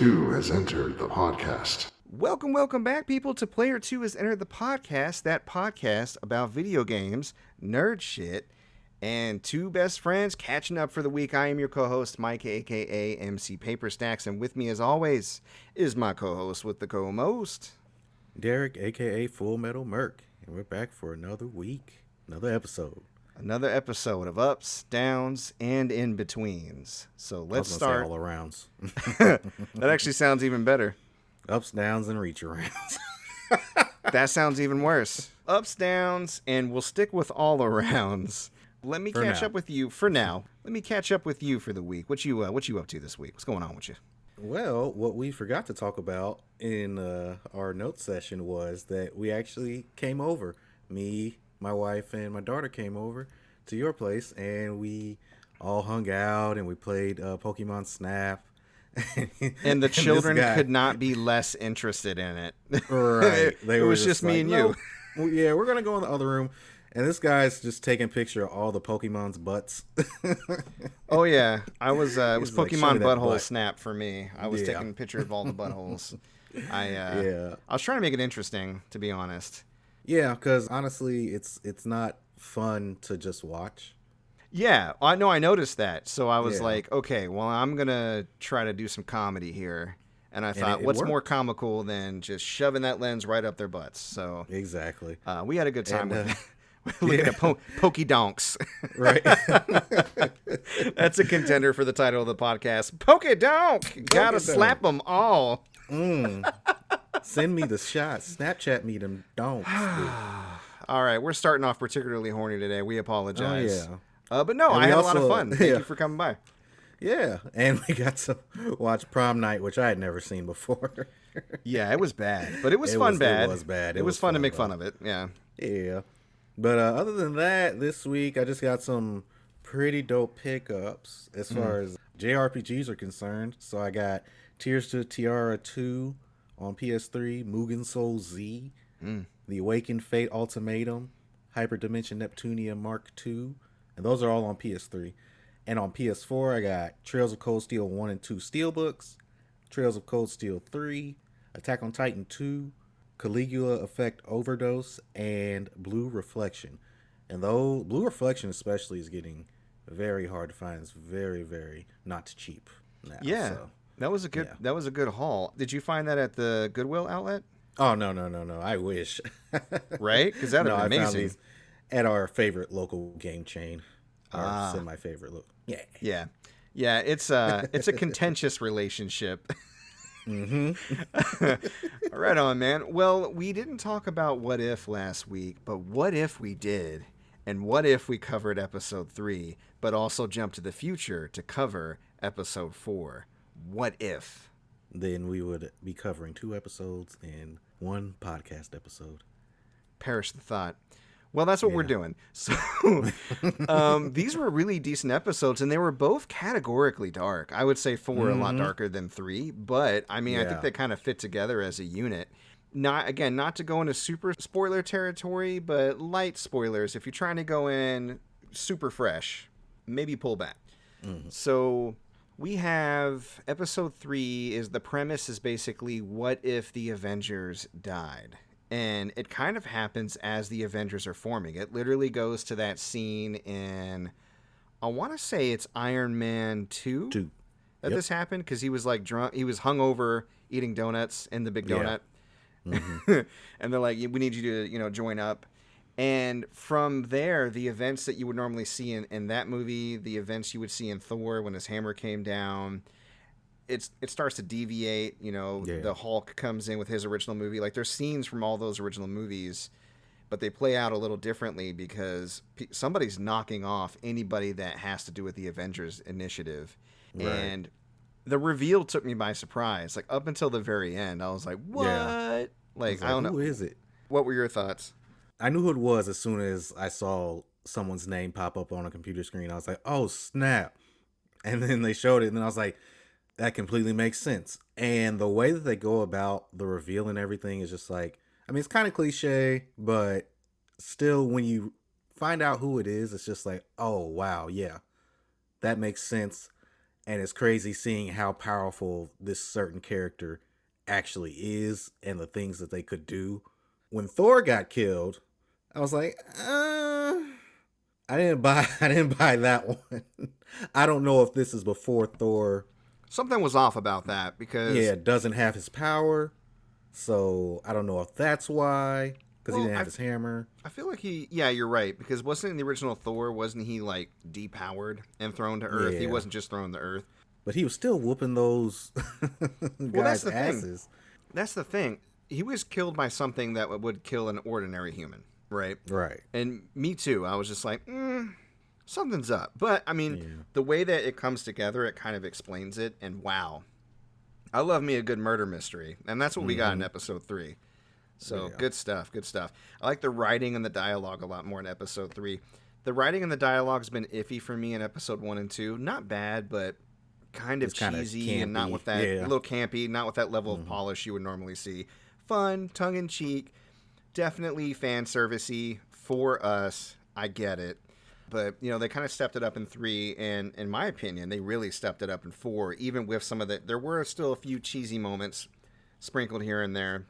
2 has entered the podcast. Welcome back, people, to Player 2 has entered the podcast, that podcast about video games, nerd shit, and two best friends catching up for the week. I am your co-host, Mike, a.k.a. MC Paperstacks, and with me, as always, is my co-host with the co-most, Derrick, a.k.a. Full Metal Merc, and we're back for another week, another episode. Another episode of ups, downs, and in-betweens. So let's start. Say all arounds. That actually sounds even better. Ups, downs, and reach arounds. That sounds even worse. Ups, downs, and we'll stick with all arounds. Let me catch up with you for now. Let me catch up with you for the week. What you up to this week? What's going on with you? Well, what we forgot to talk about in our note session was that we actually came over. Me, my wife, and my daughter came over to your place, and we all hung out, and we played Pokémon Snap. And the children could not be less interested in it. Right. It was just me and you. No, yeah, we're going to go in the other room. And this guy's just taking a picture of all the Pokemon's butts. Oh, yeah. It was Pokemon like, Butthole Snap for me. I was taking a picture of all the buttholes. I was trying to make it interesting, to be honest. Yeah, because honestly, it's not fun to just watch. Yeah, I know. I noticed that. So I was like, okay, well, I'm going to try to do some comedy here. And I thought, what's more comical than just shoving that lens right up their butts? So exactly. We had a good time with it. Looking at Pokédonks. Right. That's a contender for the title of the podcast. Pokédonk! Gotta slap them all. Send me the shot. Snapchat me them donks. All right, we're starting off particularly horny today. We apologize. Oh, yeah. But no, I had a lot of fun. Thank you for coming by. Yeah, and we got to watch Prom Night, which I had never seen before. Yeah, it was bad, but it was fun. It was bad. It was fun to make fun of it. Yeah. Yeah. But other than that, this week I just got some pretty dope pickups as far as JRPGs are concerned. So I got Tears to Tiara 2 on PS3, Mugen Soul Z, The Awakened Fate Ultimatum, Hyperdimension Neptunia Mark II, and those are all on PS3. And on PS4, I got Trails of Cold Steel 1 and 2 Steelbooks, Trails of Cold Steel 3, Attack on Titan 2, Caligula Effect Overdose, and Blue Reflection. And though Blue Reflection especially is getting very hard to find, it's very, very not cheap now. Yeah, so, that was a good haul. Did you find that at the Goodwill outlet? Oh, no. I wish. Right? Because that would be amazing. I found these at our favorite local game chain. Our semi-favorite look. Yeah. It's a contentious relationship. Right on, man. Well, we didn't talk about What If last week, but what if we did? And what if we covered episode 3, but also jumped to the future to cover episode 4? What if? Then we would be covering 2 episodes in 1 podcast episode. Perish the thought. Well, that's what we're doing. So these were really decent episodes, and they were both categorically dark. I would say 4 a lot darker than 3, but I mean, I think they kind of fit together as a unit. Not to go into super spoiler territory, but light spoilers. If you're trying to go in super fresh, maybe pull back. So we have episode 3 is the premise is basically what if the Avengers died? And it kind of happens as the Avengers are forming. It literally goes to that scene in, I want to say it's Iron Man 2 that this happened, because he was like drunk. He was hungover eating donuts in the big donut. And they're like, we need you to, join up. And from there, the events that you would normally see in that movie, the events you would see in Thor when his hammer came down, it starts to deviate. The Hulk comes in with his original movie. Like, there's scenes from all those original movies, but they play out a little differently because somebody's knocking off anybody that has to do with the Avengers initiative. Right. And the reveal took me by surprise. Like, up until the very end, I was like, what? Yeah. Like, I don't know. Who is it? What were your thoughts? I knew who it was as soon as I saw someone's name pop up on a computer screen. I was like, oh, snap. And then they showed it, and then I was like, that completely makes sense. And the way that they go about the reveal and everything is just like, I mean, it's kind of cliche, but still, when you find out who it is, it's just like, oh, wow, yeah, that makes sense. And it's crazy seeing how powerful this certain character actually is and the things that they could do. When Thor got killed, I was like, I didn't buy that one. I don't know if this is before Thor. Something was off about that because doesn't have his power. So I don't know if that's why, because he didn't have his hammer. I feel like you're right, because wasn't in the original Thor, wasn't he like depowered and thrown to Earth? He wasn't just thrown to Earth. But he was still whooping those guys' asses. That's the thing. He was killed by something that would kill an ordinary human, right? Right. And me too. I was just like, something's up. But, I mean, the way that it comes together, it kind of explains it. And wow. I love me a good murder mystery. And that's what we got in episode 3. So good stuff. Good stuff. I like the writing and the dialogue a lot more in episode 3. The writing and the dialogue has been iffy for me in episode 1 and 2. Not bad, but kind of cheesy and not with that a little campy, not with that level of polish you would normally see. Fun, tongue-in-cheek, definitely fan servicey for us. I get it. But, you know, they kind of stepped it up in 3, and in my opinion, they really stepped it up in 4, even with some of the... There were still a few cheesy moments sprinkled here and there.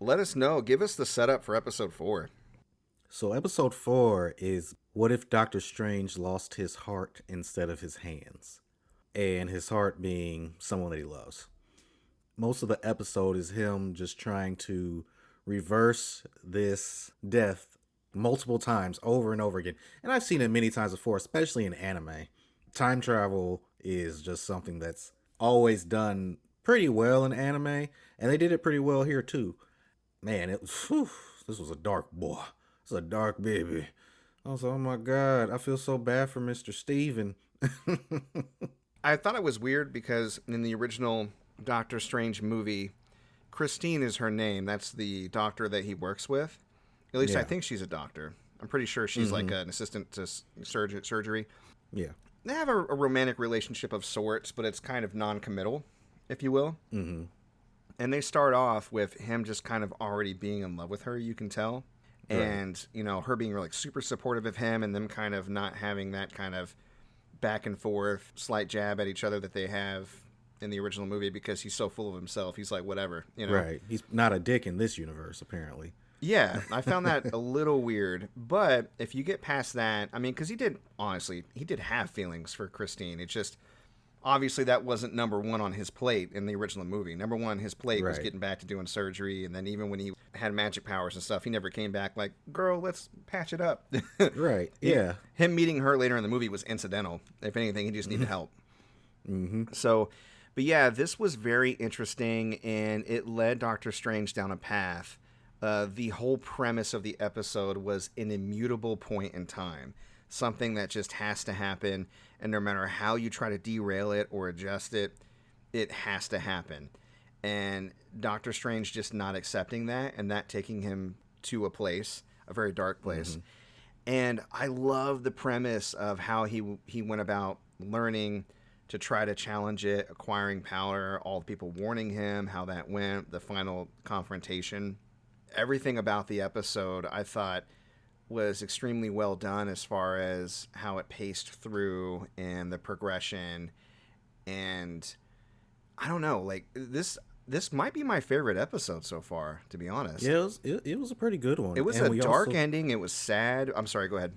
Let us know. Give us the setup for episode 4. So episode 4 is, what if Doctor Strange lost his heart instead of his hands? And his heart being someone that he loves. Most of the episode is him just trying to reverse this death multiple times over and over again. And I've seen it many times before, especially in anime. Time travel is just something that's always done pretty well in anime. And they did it pretty well here too. Man, this was a dark boy. This is a dark baby. I was like, oh my God, I feel so bad for Mr. Steven. I thought it was weird because in the original Doctor Strange movie, Christine is her name. That's the doctor that he works with. At least I think she's a doctor. I'm pretty sure she's like an assistant to surgery. Yeah. They have a romantic relationship of sorts, but it's kind of non-committal, if you will. Mm-hmm. And they start off with him just kind of already being in love with her, you can tell. Right. And, you know, her being like super supportive of him and them kind of not having that kind of back and forth, slight jab at each other that they have in the original movie because he's so full of himself. He's like, whatever, you know. Right. He's not a dick in this universe, apparently. Yeah, I found that a little weird. But if you get past that, I mean, because he did have feelings for Christine. It's just, obviously that wasn't number one on his plate in the original movie. Number one, his plate was getting back to doing surgery. And then even when he had magic powers and stuff, he never came back like, girl, let's patch it up. Right, yeah. Him meeting her later in the movie was incidental. If anything, he just needed help. Mm-hmm. So, but yeah, this was very interesting, and it led Doctor Strange down a path. The whole premise of the episode was an immutable point in time, something that just has to happen, and no matter how you try to derail it or adjust it, it has to happen. And Doctor Strange just not accepting that, and that taking him to a place, a very dark place. Mm-hmm. And I love the premise of how he went about learning to try to challenge it, acquiring power, all the people warning him, how that went, the final confrontation. Everything about the episode, I thought, was extremely well done as far as how it paced through and the progression. And I don't know, like this might be my favorite episode so far, to be honest. Yeah, it was a pretty good one. It was a dark ending. It was sad. I'm sorry, go ahead.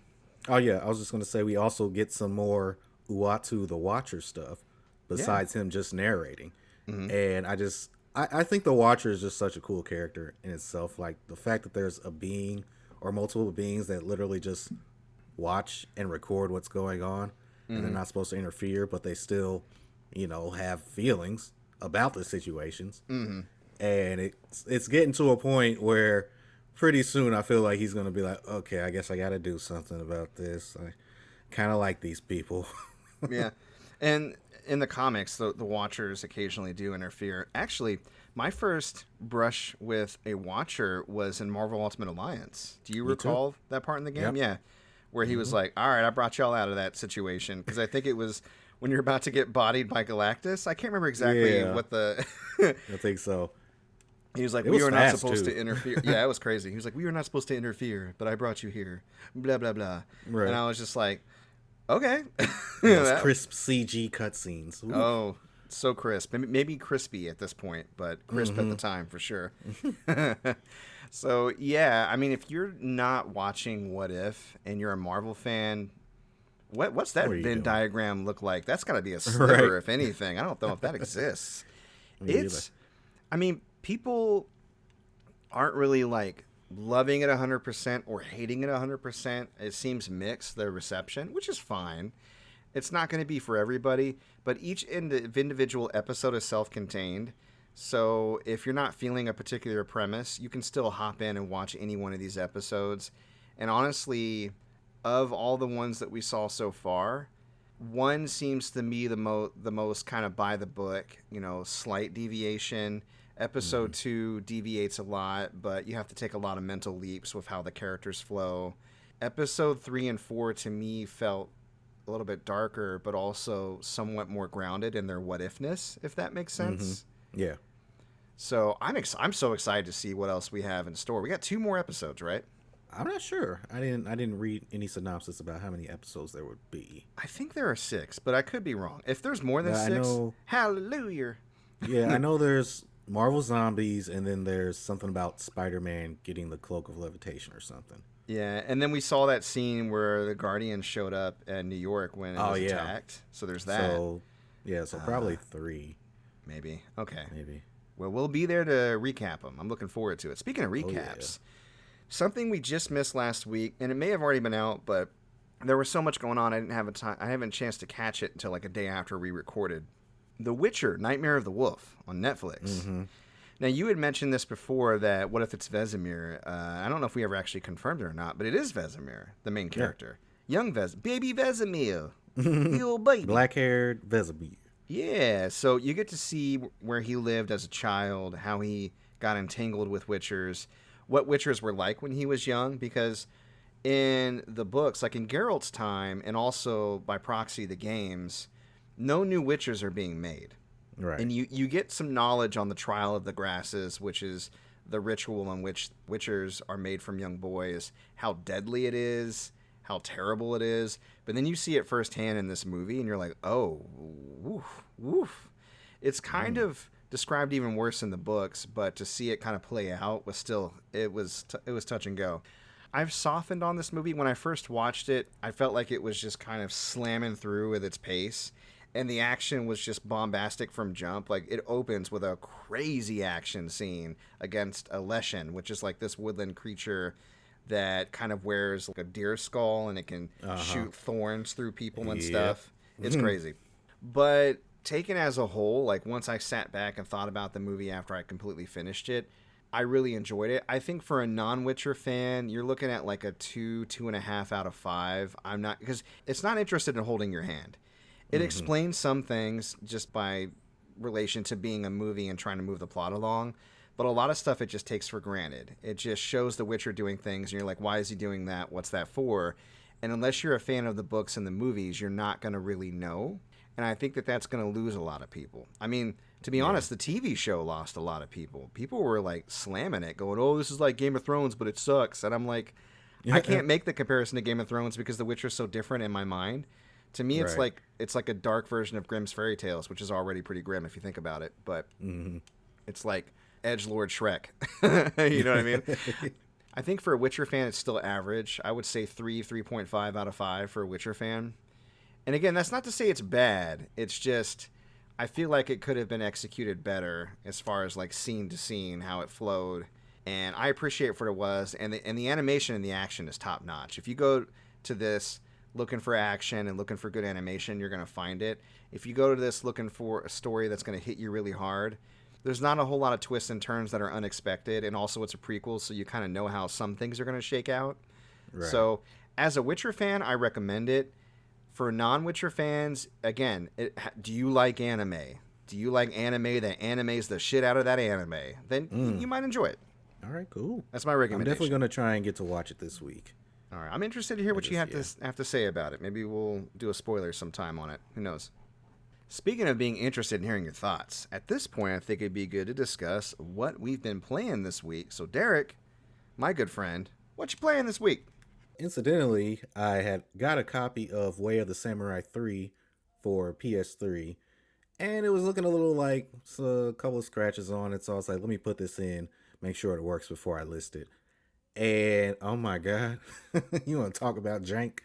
Oh, yeah, I was just going to say we also get some more Uatu the Watcher stuff besides him just narrating. Mm-hmm. And I think the Watcher is just such a cool character in itself. Like the fact that there's a being or multiple beings that literally just watch and record what's going on, and they're not supposed to interfere, but they still, you know, have feelings about the situations. Mm-hmm. And it's getting to a point where pretty soon I feel like he's going to be like, okay, I guess I got to do something about this. I kind of like these people. Yeah. And in the comics, the Watchers occasionally do interfere. Actually, my first brush with a Watcher was in Marvel Ultimate Alliance. Do you recall that part in the game? Yep. Yeah. Where he was like, all right, I brought y'all out of that situation. Because I think it was when you're about to get bodied by Galactus. I can't remember exactly what the... I think so. He was like, we were not supposed to interfere. Yeah, it was crazy. He was like, we were not supposed to interfere, but I brought you here. Blah, blah, blah. Right. And I was just like, Okay. Those crisp CG cutscenes. Ooh. Oh, so crisp. Maybe crispy at this point, but crisp at the time for sure. So, yeah, I mean, if you're not watching What If and you're a Marvel fan, what's that Venn diagram look like? That's got to be a sliver, if anything. I don't know if that exists. I mean, people aren't really like loving it 100% or hating it 100%. It seems mixed, their reception, which is fine. It's not going to be for everybody, but each individual episode is self-contained. So if you're not feeling a particular premise, you can still hop in and watch any one of these episodes. And honestly, of all the ones that we saw so far, one seems to me the most kind of by the book, slight deviation. Episode 2 deviates a lot, but you have to take a lot of mental leaps with how the characters flow. Episode 3 and 4 to me felt a little bit darker, but also somewhat more grounded in their what-ifness, if that makes sense. Yeah. So I'm so excited to see what else we have in store. We got 2 more episodes, right? I'm not sure. I didn't read any synopsis about how many episodes there would be. I think there are 6, but I could be wrong. If there's more than 6, hallelujah. Yeah, I know there's Marvel Zombies, and then there's something about Spider-Man getting the Cloak of Levitation or something. Yeah, and then we saw that scene where the Guardians showed up in New York when it was attacked. So there's that. So probably 3. Maybe. Okay. Maybe. Well, we'll be there to recap them. I'm looking forward to it. Speaking of recaps, something we just missed last week, and it may have already been out, but there was so much going on, I didn't have a chance to catch it until like a day after we recorded. The Witcher: Nightmare of the Wolf on Netflix. Now, you had mentioned this before, that what if it's Vesemir? I don't know if we ever actually confirmed it or not, but it is Vesemir, the main character. Young baby Vesemir. The old baby. Black-haired Vesemir. Yeah, so you get to see where he lived as a child, how he got entangled with Witchers, what Witchers were like when he was young, because in the books, like in Geralt's time, and also by proxy the games, no new Witchers are being made. Right. And you get some knowledge on the Trial of the Grasses, which is the ritual in which Witchers are made from young boys, how deadly it is, how terrible it is. But then you see it firsthand in this movie, and you're like, oh, woof, woof. It's kind of described even worse in the books, but to see it kind of play out was still, it was touch and go. I've softened on this movie. When I first watched it, I felt like it was just kind of slamming through with its pace. And the action was just bombastic from jump. Like, it opens with a crazy action scene against a Leshen, which is like this woodland creature that kind of wears like a deer skull, and it can shoot thorns through people and stuff. It's crazy. But taken as a whole, like once I sat back and thought about the movie after I completely finished it, I really enjoyed it. I think for a non-Witcher fan, you're looking at like a 2.5 out of 5. I'm not, because it's not interested in holding your hand. It explains some things just by relation to being a movie and trying to move the plot along, but a lot of stuff it just takes for granted. It just shows the Witcher doing things, and you're like, why is he doing that? What's that for? And unless you're a fan of the books and the movies, you're not going to really know. And I think that that's going to lose a lot of people. I mean, to be honest, the TV show lost a lot of people. People were like slamming it, going, oh, this is like Game of Thrones, but it sucks. And I'm like, I can't make the comparison to Game of Thrones because The Witcher's so different in my mind. To me, it's like a dark version of Grimm's fairy tales, which is already pretty grim if you think about it. But it's like edgelord Shrek. You know what I mean? I think for a Witcher fan, it's still average. I would say 3.5 out of 5 for a Witcher fan. And again, that's not to say it's bad. It's just, I feel like it could have been executed better as far as like scene to scene, how it flowed. And I appreciate for what it was. And the animation and the action is top notch. If you go to this looking for action and looking for good animation, you're going to find it. If you go to this looking for a story that's going to hit you really hard, there's not a whole lot of twists and turns that are unexpected. And also it's a prequel, so you kind of know how some things are going to shake out. Right. So as a Witcher fan, I recommend it. For non-Witcher fans, again, do you like anime? Do you like anime that animes the shit out of that anime? Then you might enjoy it. All right, cool. That's my recommendation. I'm definitely going to try and get to watch it this week. All right, I'm interested to hear what you have to say about it. Maybe we'll do a spoiler sometime on it. Who knows? Speaking of being interested in hearing your thoughts, at this point, I think it'd be good to discuss what we've been playing this week. So, Derrick, my good friend, what you playing this week? Incidentally, I had got a copy of Way of the Samurai 3 for PS3, and it was looking a little like a couple of scratches on it, so I was like, let me put this in, make sure it works before I list it. And oh my god, you want to talk about jank?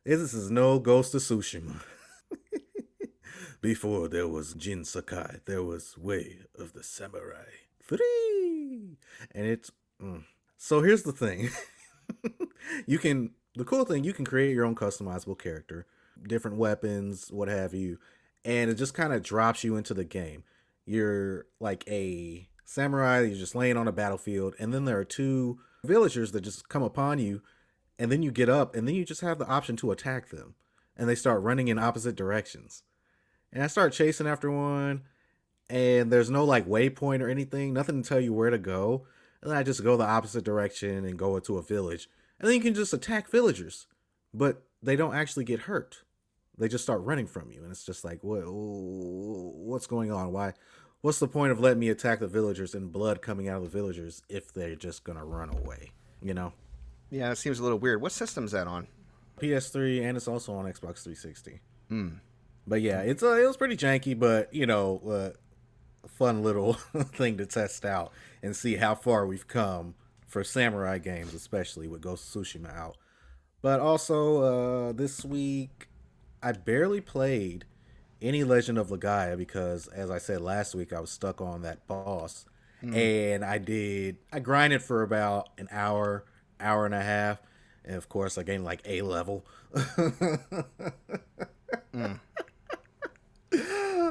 This is no Ghost of Tsushima. Before there was Jin Sakai, there was Way of the Samurai 3. And it's... So here's the thing. The cool thing, you can create your own customizable character, different weapons, what have you, and it just kind of drops you into the game. You're like a samurai, you're just laying on a battlefield, and then there are two villagers that just come upon you, and then you get up, and then you just have the option to attack them, and they start running in opposite directions. And I start chasing after one, and there's no like waypoint or anything, nothing to tell you where to go. And then I just go the opposite direction and go into a village. And then you can just attack villagers, but they don't actually get hurt. They just start running from you. And it's just like, what's going on? What's the point of letting me attack the villagers and blood coming out of the villagers if they're just going to run away, you know? Yeah, it seems a little weird. What system's that on? PS3, and it's also on Xbox 360. But yeah, it was pretty janky, but, a fun little thing to test out and see how far we've come for samurai games, especially with Ghost of Tsushima out. But also, this week, I barely played any Legend of Legaia because, as I said last week, I was stuck on that boss. And I grinded for about an hour and a half. And of course, I gained like A level.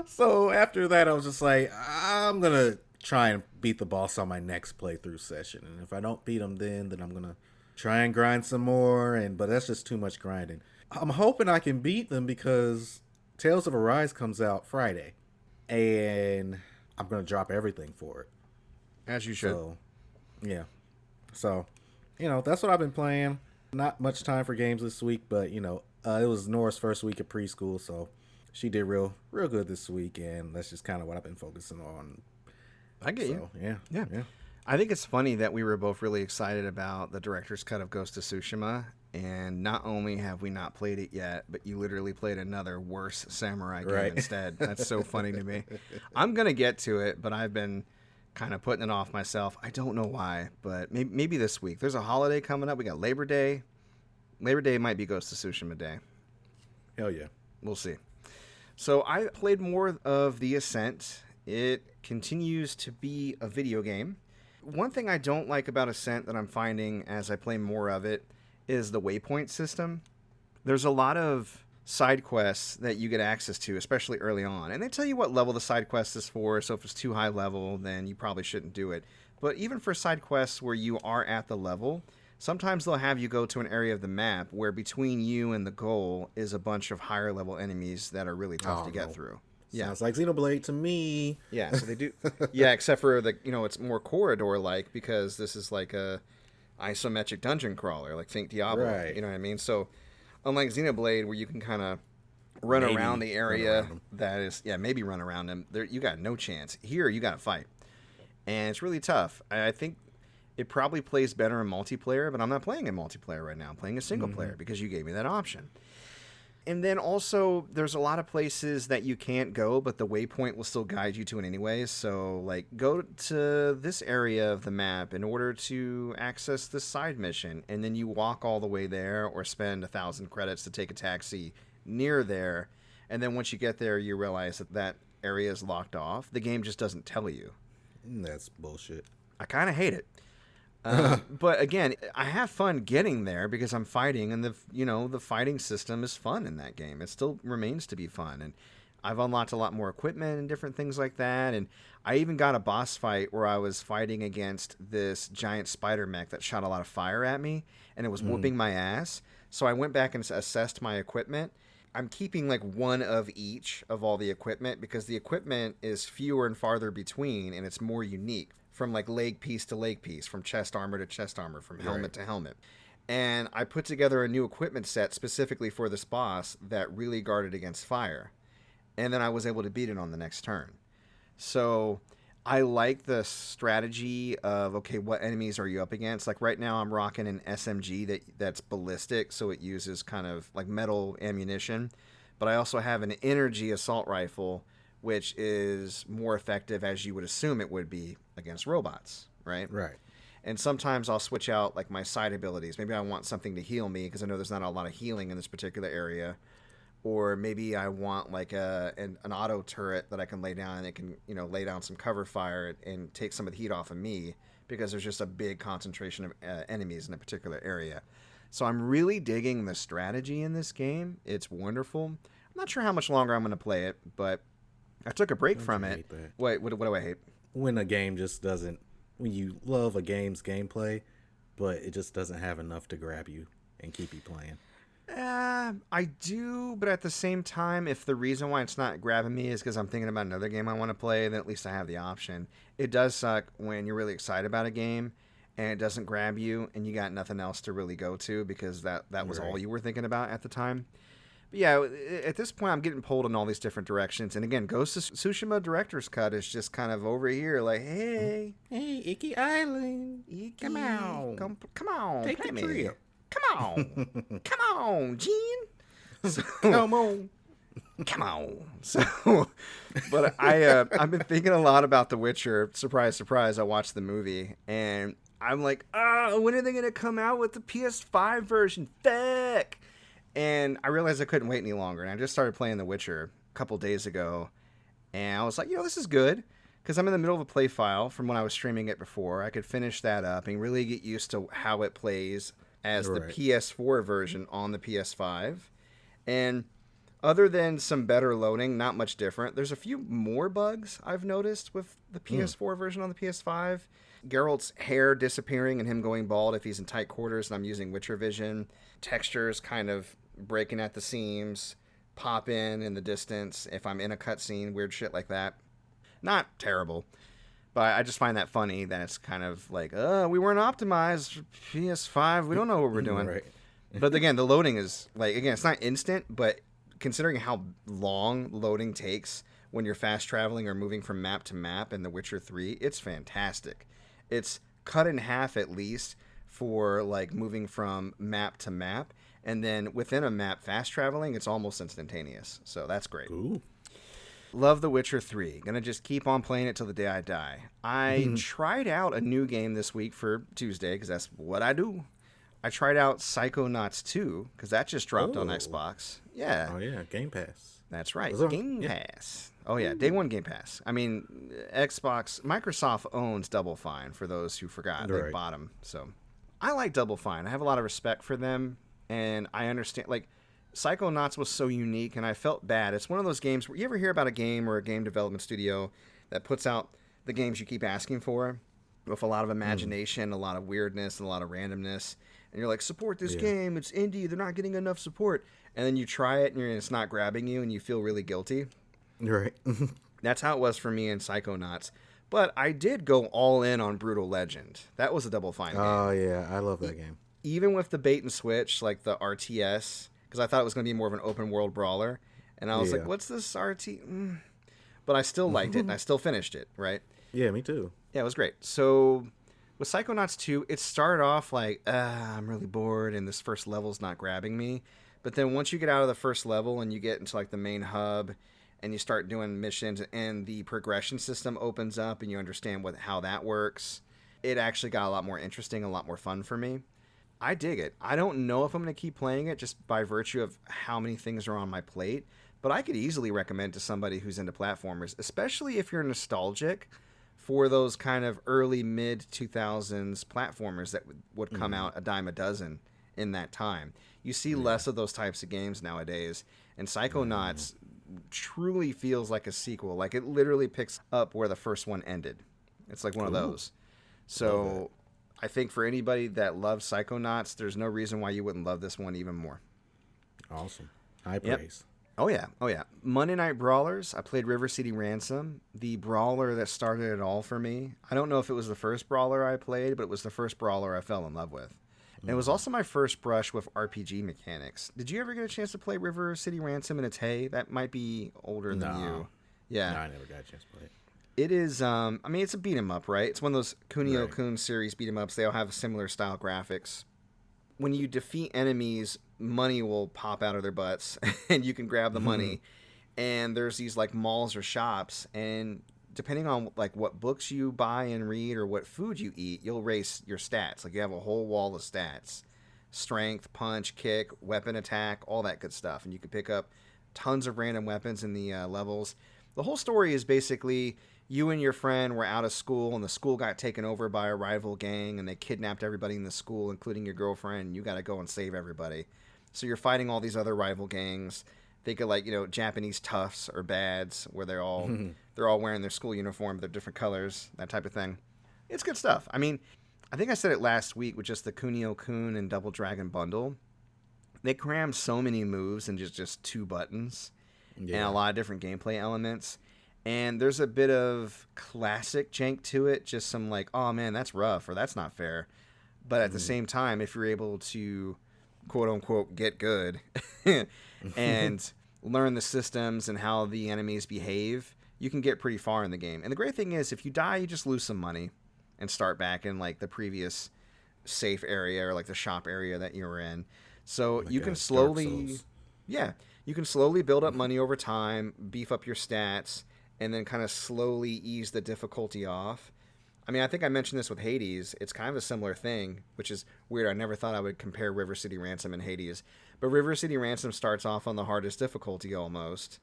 So after that, I was just like, I'm going to try and beat the boss on my next playthrough session. And if I don't beat him then I'm going to try and grind some more. But that's just too much grinding. I'm hoping I can beat them because Tales of Arise comes out Friday. And I'm going to drop everything for it. As you should. So, yeah. So, that's what I've been playing. Not much time for games this week, but, it was Nora's first week of preschool, so she did real good this week, and that's just kind of what I've been focusing on. I get you. Yeah. I think it's funny that we were both really excited about the director's cut of Ghost of Tsushima, and not only have we not played it yet, but you literally played another worse samurai game instead. That's so funny to me. I'm going to get to it, but I've been kind of putting it off myself. I don't know why, but maybe this week. There's a holiday coming up. We got Labor Day. Labor Day might be Ghost of Tsushima Day. Hell yeah. We'll see. So I played more of the Ascent. It continues to be a video game. One thing I don't like about Ascent that I'm finding as I play more of it is the waypoint system. There's a lot of side quests that you get access to, especially early on. And they tell you what level the side quest is for, so if it's too high level, then you probably shouldn't do it. But even for side quests where you are at the level, sometimes they'll have you go to an area of the map where between you and the goal is a bunch of higher level enemies that are really tough to get through. Yeah, sounds like Xenoblade to me. Yeah, so they do. Yeah, except for it's more corridor-like because this is like a isometric dungeon crawler, like think Diablo. Right. You know what I mean? So unlike Xenoblade, where you can kind of run around the area, maybe run around them. There, you got no chance. Here, you got to fight, and it's really tough. I think it probably plays better in multiplayer, but I'm not playing in multiplayer right now. I'm playing a single player because you gave me that option. And then also, there's a lot of places that you can't go, but the waypoint will still guide you to it anyways. So, like, go to this area of the map in order to access this side mission. And then you walk all the way there or spend 1,000 credits to take a taxi near there. And then once you get there, you realize that area is locked off. The game just doesn't tell you. That's bullshit. I kind of hate it. But again, I have fun getting there because I'm fighting, and the fighting system is fun in that game. It still remains to be fun, and I've unlocked a lot more equipment and different things like that. And I even got a boss fight where I was fighting against this giant spider mech that shot a lot of fire at me, and it was whooping my ass. So I went back and assessed my equipment. I'm keeping like one of each of all the equipment because the equipment is fewer and farther between, and it's more unique. From like leg piece to leg piece, from chest armor to chest armor, from helmet to helmet. And I put together a new equipment set specifically for this boss that really guarded against fire. And then I was able to beat it on the next turn. So I like the strategy of, okay, what enemies are you up against? Like right now I'm rocking an SMG that's ballistic, so it uses kind of like metal ammunition. But I also have an energy assault rifle, which is more effective as you would assume it would be against robots, right? Right. And sometimes I'll switch out like my side abilities. Maybe I want something to heal me because I know there's not a lot of healing in this particular area. Or maybe I want like an auto turret that I can lay down and it can, lay down some cover fire and take some of the heat off of me because there's just a big concentration of enemies in a particular area. So I'm really digging the strategy in this game. It's wonderful. I'm not sure how much longer I'm going to play it, but I took a break from it. Wait, what do I hate? When a game just doesn't, when you love a game's gameplay, but it just doesn't have enough to grab you and keep you playing. I do, but at the same time, if the reason why it's not grabbing me is because I'm thinking about another game I want to play, then at least I have the option. It does suck when you're really excited about a game and it doesn't grab you and you got nothing else to really go to because that was all you were thinking about at the time. But yeah, at this point, I'm getting pulled in all these different directions. And again, Ghost of Tsushima Director's Cut is just kind of over here like, hey, Iki Island, Iki, come on, come on, take play the me. trip. Come on, Gene. So, Come on. Come on. So, but I've been thinking a lot about The Witcher. Surprise, surprise. I watched the movie and I'm like, when are they going to come out with the PS5 version? Fuck. And I realized I couldn't wait any longer. And I just started playing The Witcher a couple days ago. And I was like, this is good. Because I'm in the middle of a play file from when I was streaming it before. I could finish that up and really get used to how it plays as the PS4 version on the PS5. And other than some better loading, not much different. There's a few more bugs I've noticed with the PS4 version on the PS5. Geralt's hair disappearing and him going bald if he's in tight quarters and I'm using Witcher vision. Textures kind of breaking at the seams, pop in the distance if I'm in a cutscene, weird shit like that. Not terrible. But I just find that funny that it's kind of like, we weren't optimized for PS5. We don't know what we're doing. Right. But again, the loading is like, again, it's not instant, but considering how long loading takes when you're fast traveling or moving from map to map in The Witcher 3, it's fantastic. It's cut in half at least for like moving from map to map. And then within a map fast traveling, it's almost instantaneous. So that's great. Ooh. Love The Witcher 3. Gonna just keep on playing it till the day I die. I tried out a new game this week for Tuesday, because that's what I do. I tried out Psychonauts 2, because that just dropped on Xbox. Yeah. Oh, yeah. Game Pass. That's right. Was it- Game yeah. Pass. Oh, yeah. Day one Game Pass. I mean, Microsoft owns Double Fine, for those who forgot. They Right. bought them. So I like Double Fine. I have a lot of respect for them, and I understand, like, Psychonauts was so unique, and I felt bad. It's one of those games where you ever hear about a game or a game development studio that puts out the games you keep asking for with a lot of imagination, a lot of weirdness, and a lot of randomness, and you're like, support this game, it's indie, they're not getting enough support, and then you try it, and it's not grabbing you, and you feel really guilty. Right. That's how it was for me in Psychonauts. But I did go all in on Brutal Legend. That was a Double Fine game. Oh, yeah. I love that game. Even with the bait and switch, like the RTS, because I thought it was going to be more of an open world brawler, and I was like, "What's this RT?" But I still liked it, and I still finished it. Right? Yeah, me too. Yeah, it was great. So with Psychonauts 2, it started off like, I'm really bored, and this first level's not grabbing me. But then once you get out of the first level and you get into like the main hub, and you start doing missions, and the progression system opens up, and you understand how that works, it actually got a lot more interesting, a lot more fun for me. I dig it. I don't know if I'm going to keep playing it just by virtue of how many things are on my plate, but I could easily recommend to somebody who's into platformers, especially if you're nostalgic for those kind of early mid-2000s platformers that would come out a dime a dozen in that time. You see less of those types of games nowadays, and Psychonauts truly feels like a sequel. Like, it literally picks up where the first one ended. It's like one of those. So I think for anybody that loves Psychonauts, there's no reason why you wouldn't love this one even more. Awesome. High praise. Oh, yeah. Oh, yeah. Monday Night Brawlers. I played River City Ransom, the brawler that started it all for me. I don't know if it was the first brawler I played, but it was the first brawler I fell in love with. And it was also my first brush with RPG mechanics. Did you ever get a chance to play River City Ransom in its hey? That might be older than you. Yeah. No, I never got a chance to play it. It is, I mean, it's a beat 'em up, right? It's one of those Kunio-kun series beat 'em ups. They all have similar style graphics. When you defeat enemies, money will pop out of their butts, and you can grab the money. And there's these, like, malls or shops, and depending on, like, what books you buy and read or what food you eat, you'll raise your stats. Like, you have a whole wall of stats. Strength, punch, kick, weapon attack, all that good stuff. And you can pick up tons of random weapons in the levels. The whole story is basically you and your friend were out of school, and the school got taken over by a rival gang, and they kidnapped everybody in the school, including your girlfriend, and you got to go and save everybody. So you're fighting all these other rival gangs. Think of, like, Japanese toughs or bads, where they're all wearing their school uniform, but they're different colors, that type of thing. It's good stuff. I mean, I think I said it last week with just the Kunio-kun and Double Dragon bundle. They crammed so many moves in just 2 buttons and a lot of different gameplay elements. And there's a bit of classic jank to it, just some like, oh man, that's rough or that's not fair. But at the same time, if you're able to, quote unquote, get good and learn the systems and how the enemies behave, you can get pretty far in the game. And the great thing is, if you die, you just lose some money and start back in like the previous safe area or like the shop area that you were in. So you can slowly, you can slowly build up money over time, beef up your stats, and then kind of slowly ease the difficulty off. I mean, I think I mentioned this with Hades. It's kind of a similar thing, which is weird. I never thought I would compare River City Ransom and Hades. But River City Ransom starts off on the hardest difficulty almost.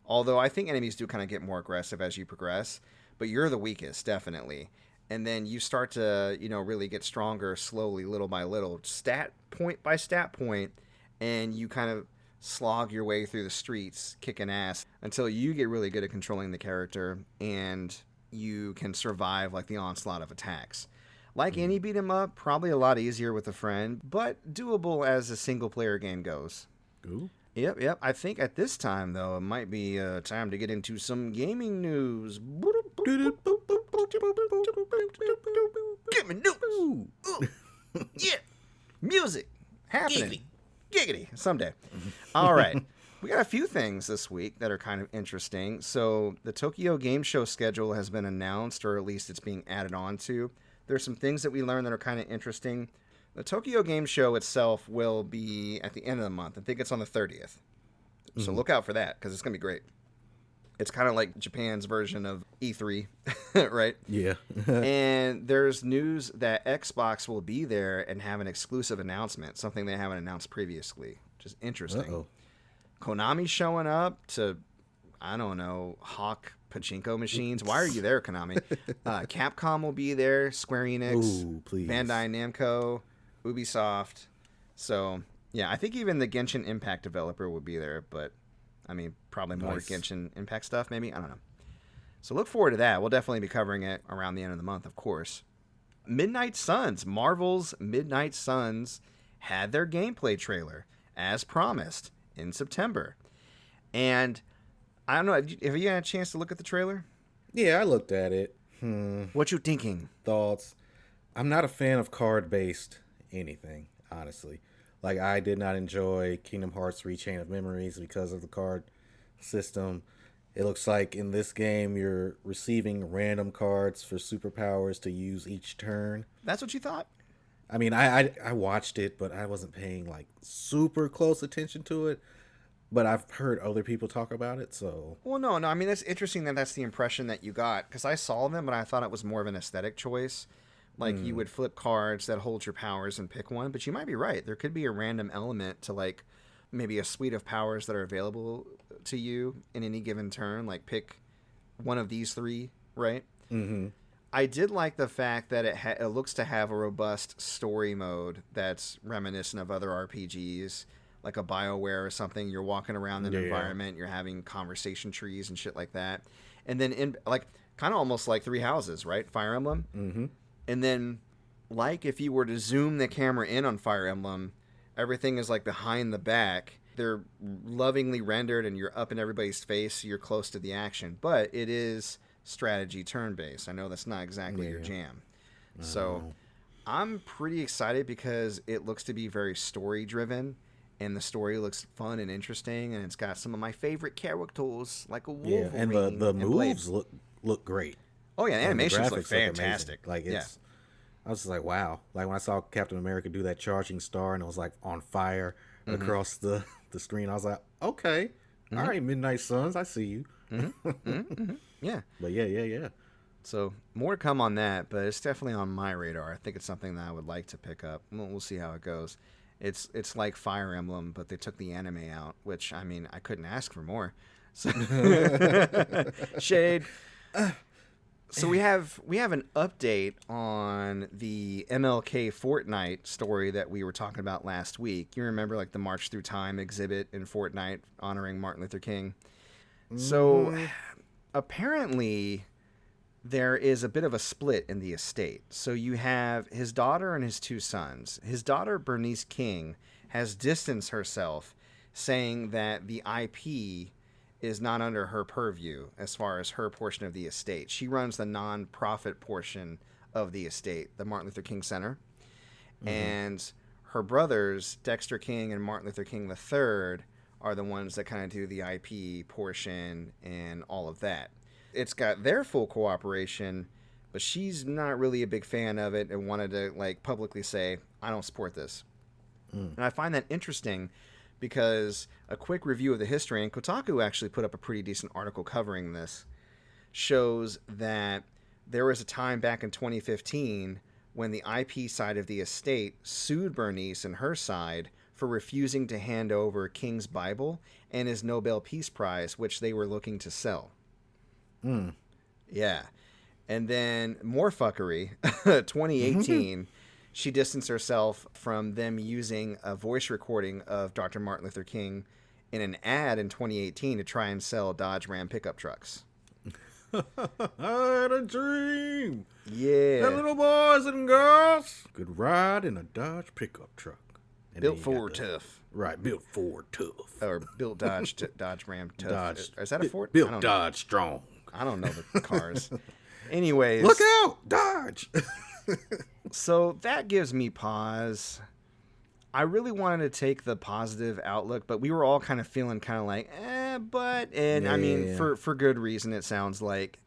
Although I think enemies do kind of get more aggressive as you progress. But you're the weakest, definitely. And then you start to, really get stronger slowly, little by little, stat point by stat point, and you kind of slog your way through the streets, kicking ass, until you get really good at controlling the character, and you can survive like the onslaught of attacks. Like any beat 'em up, probably a lot easier with a friend, but doable as a single player game goes. Ooh. Yep. I think at this time, though, it might be time to get into some gaming news. Give me news. Yeah. Music. Happening. Giggity. Someday. All right. We got a few things this week that are kind of interesting. So the Tokyo Game Show schedule has been announced, or at least it's being added on to. There's some things that we learned that are kind of interesting. The Tokyo Game Show itself will be at the end of the month. I think it's on the 30th. So look out for that, because it's going to be great. It's kind of like Japan's version of E3, right? Yeah. And there's news that Xbox will be there and have an exclusive announcement, something they haven't announced previously, which is interesting. Uh-oh. Konami's showing up to, I don't know, hawk pachinko machines. Why are you there, Konami? Capcom will be there, Square Enix, Ooh, please. Bandai Namco, Ubisoft. So, yeah, I think even the Genshin Impact developer would be there, but, I mean, probably more Genshin Impact stuff, maybe? I don't know. So look forward to that. We'll definitely be covering it around the end of the month, of course. Midnight Suns, Marvel's Midnight Suns, had their gameplay trailer, as promised, in September. And I don't know, have you had a chance to look at the trailer? Yeah, I looked at it. What you thinking? Thoughts? I'm not a fan of card-based anything, honestly. Like, I did not enjoy Kingdom Hearts Rechain of Memories because of the card system. It looks like in this game you're receiving random cards for superpowers to use each turn. That's what you thought? I mean, I watched it, but I wasn't paying, like, super close attention to it. But I've heard other people talk about it, so... Well, no. I mean, it's interesting that that's the impression that you got. Because I saw them, but I thought it was more of an aesthetic choice. Like, you would flip cards that hold your powers and pick one. But you might be right. There could be a random element to, like, maybe a suite of powers that are available to you in any given turn. Like, pick one of these 3, right? Mm-hmm. I did like the fact that it looks to have a robust story mode that's reminiscent of other RPGs, like a BioWare or something. You're walking around an environment, you're having conversation trees and shit like that. And then, kind of almost like Three Houses, right? Fire Emblem. Mm-hmm. And then, like if you were to zoom the camera in on Fire Emblem, everything is like behind the back. They're lovingly rendered and you're up in everybody's face, so you're close to the action. But it is strategy turn-based. I know that's not exactly your jam. So I'm pretty excited because it looks to be very story-driven, and the story looks fun and interesting, and it's got some of my favorite characters, like a Wolverine. Yeah, and the moves look look great. Oh yeah, And the animations look graphics amazing. fantastic. Like it's, I was just like, wow. Like when I saw Captain America do that charging star and it was like on fire across the screen, I was like, okay, all right, Midnight Suns, I see you. Yeah. But yeah. So more to come on that, but it's definitely on my radar. I think it's something that I would like to pick up. We'll see how it goes. It's like Fire Emblem, but they took the anime out, which I mean I couldn't ask for more. So shade. So we have an update on the MLK Fortnite story that we were talking about last week. You remember like the March Through Time exhibit in Fortnite honoring Martin Luther King. So apparently there is a bit of a split in the estate. So you have his daughter and his two sons. His daughter, Bernice King, has distanced herself, saying that the IP is not under her purview as far as her portion of the estate. She runs the non-profit portion of the estate, the Martin Luther King Center. And her brothers, Dexter King and Martin Luther King III, are the ones that kind of do the IP portion and all of that. It's got their full cooperation, but she's not really a big fan of it and wanted to like publicly say, I don't support this. And I find that interesting because a quick review of the history, and Kotaku actually put up a pretty decent article covering this, shows that there was a time back in 2015 when the IP side of the estate sued Bernice and her side for refusing to hand over King's Bible and his Nobel Peace Prize, which they were looking to sell. Yeah. And then more fuckery, 2018, she distanced herself from them using a voice recording of Dr. Martin Luther King in an ad in 2018 to try and sell Dodge Ram pickup trucks. I had a dream. Yeah. That little boys and girls could ride in a Dodge pickup truck. And Built then you got Ford the- tough. Right, built Ford tough. Or built Dodge Dodge Ram tough. Dodge. Is that a Ford? I Built don't know. Dodge strong. I don't know the cars. Anyways. Look out, Dodge. So that gives me pause. I really wanted to take the positive outlook, but we were all kind of feeling kind of like, but, and I mean, Yeah. for good reason, it sounds like,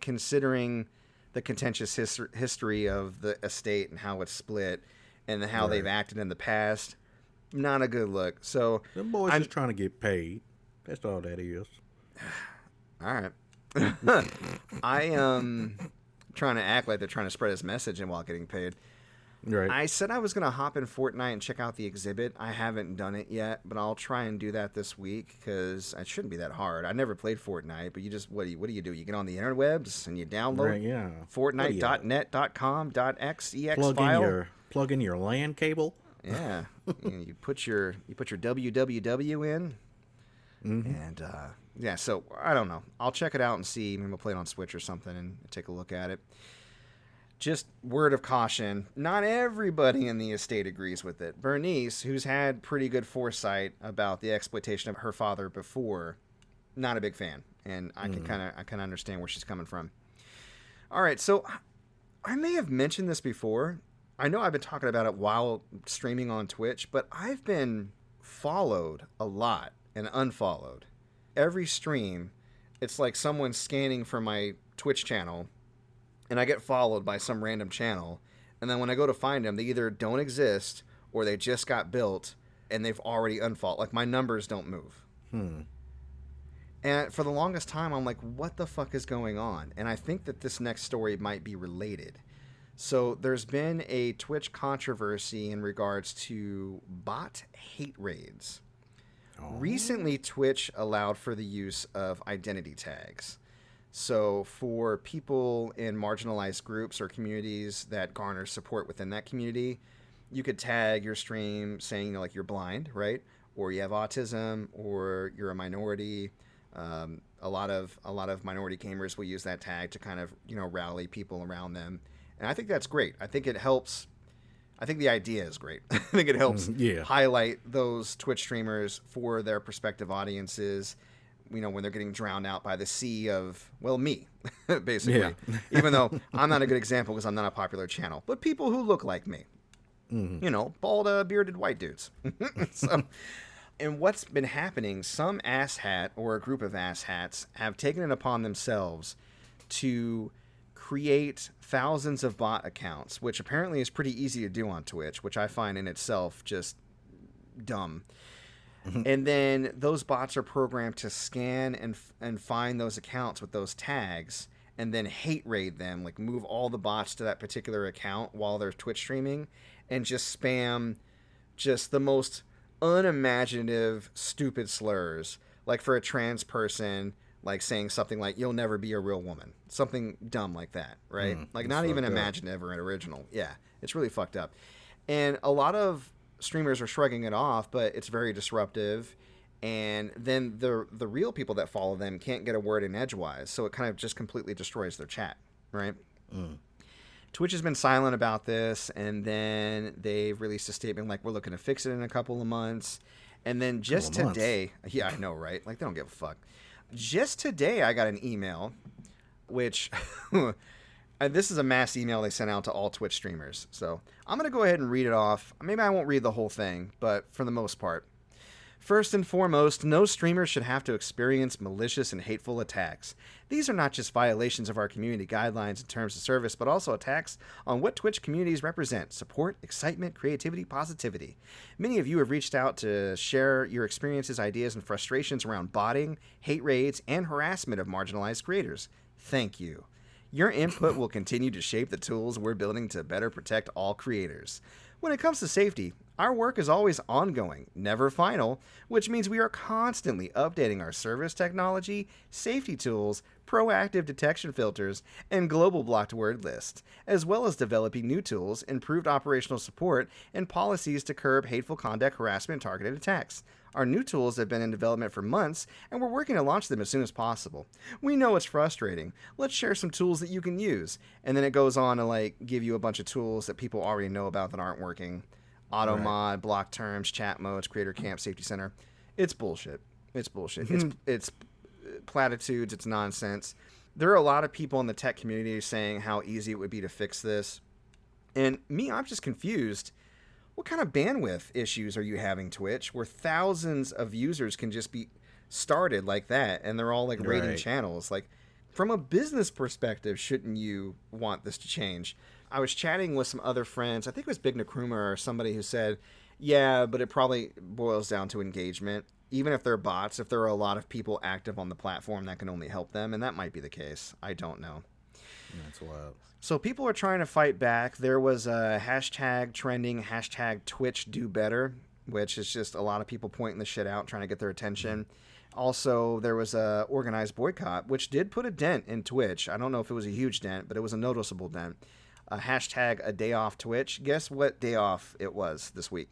considering the contentious history of the estate and how it's split and how they've acted in the past, not a good look. So, Them boys just trying to get paid. That's all that is. all right. I am trying to act like they're trying to spread his message and while getting paid. Right. I said I was going to hop in Fortnite and check out the exhibit. I haven't done it yet, but I'll try and do that this week because it shouldn't be that hard. I never played Fortnite, but you just, what do you do? You get on the interwebs and you download Right, yeah. Fortnite.net.com.xex file. Plug in your LAN cable. Yeah. you put your www in. And yeah, so I don't know. I'll check it out and see. Maybe we'll play it on Switch or something and take a look at it. Just word of caution, not everybody in the estate agrees with it. Bernice, who's had pretty good foresight about the exploitation of her father before, not a big fan. And I can kind of understand where she's coming from. All right, so I may have mentioned this before. I know I've been talking about it while streaming on Twitch, but I've been followed a lot and unfollowed. Every stream, it's like someone scanning for my Twitch channel, and I get followed by some random channel, and then when I go to find them, they either don't exist or they just got built and they've already unfollowed. Like, my numbers don't move. And for the longest time, I'm like, what the fuck is going on? And I think that this next story might be related. So there's been a Twitch controversy in regards to bot hate raids. Recently, Twitch allowed for the use of identity tags. So for people in marginalized groups or communities that garner support within that community, you could tag your stream saying, like, you're blind, right? Or you have autism, or you're a minority. A lot of minority gamers will use that tag to kind of, rally people around them. And I think that's great. I think it helps. I think the idea is great. I think it helps highlight those Twitch streamers for their prospective audiences, when they're getting drowned out by the sea of, well, me, basically. Yeah. Even though I'm not a good example because I'm not a popular channel. But people who look like me. Bald, bearded white dudes. So, and what's been happening, some asshat or a group of asshats have taken it upon themselves to create thousands of bot accounts, which apparently is pretty easy to do on Twitch, which I find in itself just dumb. And then those bots are programmed to scan and find those accounts with those tags and then hate raid them, like move all the bots to that particular account while they're Twitch streaming and just spam just the most unimaginative, stupid slurs. Like for a trans person, like saying something like, "You'll never be a real woman." Something dumb like that, right? Like not even imaginative or original. Yeah, it's really fucked up. And a lot of streamers are shrugging it off, but it's very disruptive. And then the real people that follow them can't get a word in edgewise, so it kind of just completely destroys their chat, right? Twitch has been silent about this, and then they've released a statement like, we're looking to fix it in a couple of months. And then just today, yeah, I know, right? Like, they don't give a fuck. Just today, I got an email, which this is a mass email they sent out to all Twitch streamers. So I'm going to go ahead and read it off. Maybe I won't read the whole thing, but for the most part. First and foremost, no streamer should have to experience malicious and hateful attacks. These are not just violations of our community guidelines and terms of service, but also attacks on what Twitch communities represent: support, excitement, creativity, positivity. Many of you have reached out to share your experiences, ideas, and frustrations around botting, hate raids, and harassment of marginalized creators. Thank you. Your input will continue to shape the tools we're building to better protect all creators. When it comes to safety, our work is always ongoing, never final, which means we are constantly updating our service technology, safety tools, proactive detection filters, and global blocked word lists, as well as developing new tools, improved operational support, and policies to curb hateful conduct, harassment, and targeted attacks. Our new tools have been in development for months, and we're working to launch them as soon as possible. We know it's frustrating. Let's share some tools that you can use. And then it goes on to like give you a bunch of tools that people already know about that aren't working. Auto mod, block terms, chat modes, creator camp, safety center. It's bullshit. It's bullshit. It's platitudes. It's nonsense. There are a lot of people in the tech community saying how easy it would be to fix this. And me, I'm just confused. What kind of bandwidth issues are you having, Twitch, where thousands of users can just be started like that and they're all like raiding channels? Like, from a business perspective, shouldn't you want this to change? I was chatting with some other friends. I think it was Big Nakruma or somebody who said, yeah, but it probably boils down to engagement. Even if they're bots, if there are a lot of people active on the platform, that can only help them. And that might be the case. I don't know. That's wild. So people are trying to fight back. There was a hashtag trending, hashtag Twitch do better, which is just a lot of people pointing the shit out, trying to get their attention. Also, there was a organized boycott, which did put a dent in Twitch. I don't know if it was a huge dent, but it was a noticeable dent. Hashtag a day off Twitch. Guess what day off it was this week?